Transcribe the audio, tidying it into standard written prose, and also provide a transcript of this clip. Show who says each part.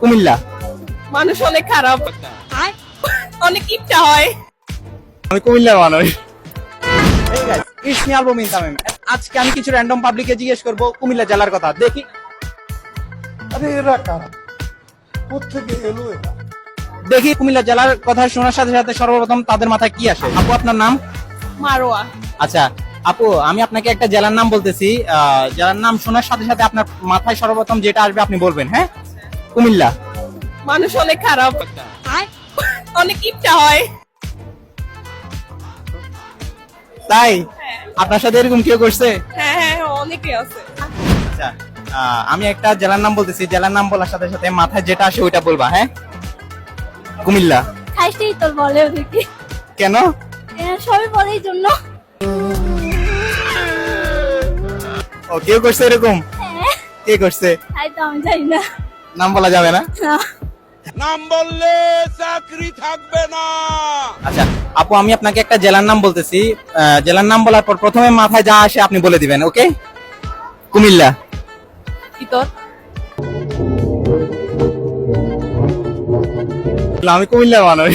Speaker 1: কুমিল্লা।
Speaker 2: মানুষ অনেক খারাপ, অনেক ইচ্ছা হয়।
Speaker 1: আমি কুমিল্লার মানুষ। Hey guys, it's me Album Intamim. আজকে আমি কিছু র্যান্ডম পাবলিককে জিজ্ঞেস করব কুমিল্লা জেলার কথা। দেখি
Speaker 3: আরে এরা কারা, কোথেকে এলো এরা?
Speaker 1: দেখি কুমিল্লা জেলার কথা শোনার সাথে সাথে সর্বপ্রথম তাদের মাথায় কি আসে। আপু আপনার নাম?
Speaker 2: মারোয়া।
Speaker 1: আচ্ছা আপু, আমি আপনাকে একটা জেলার নাম বলতেছি, জেলার নাম শোনার সাথে সাথে আপনার মাথায় সর্বপ্রথম যেটা আসবে আপনি বলবেন। হ্যাঁ, কুমিল্লা।
Speaker 2: মানুষ অনেক খারাপ, অনেক ইচ্ছা হয়।
Speaker 1: তাই আপনার সাথে এরকম কেউ করছে?
Speaker 2: হ্যাঁ হ্যাঁ, অনেকে আছে।
Speaker 1: আচ্ছা, আমি একটা জেলার নাম বলতেছি, জেলার নাম বলার সাথে সাথে মাথায় যেটা আসে ওইটা বলবা। হ্যাঁ, কুমিল্লা।
Speaker 4: খাইতেই তোর বলে ওদেরকে,
Speaker 1: কেন?
Speaker 4: সবাই বলে এই জন্য।
Speaker 1: ও, কেউ করছে এরকম?
Speaker 4: হ্যাঁ,
Speaker 1: কে করছে?
Speaker 4: তাই তো আমি জানি না।
Speaker 1: নাম বলা যাবে না?
Speaker 4: না।
Speaker 3: নাম বললে চাকরি থাকবে না।
Speaker 1: আচ্ছা আপু, আমি আপনাকে একটা জেলার নাম বলতেছি, জেলার নাম বলার পর প্রথমে মাথায় যা আসে আপনি বলে দিবেন। ওকে? কুমিল্লা।
Speaker 2: ইতর।
Speaker 1: আমি কুমিল্লার মানুষ।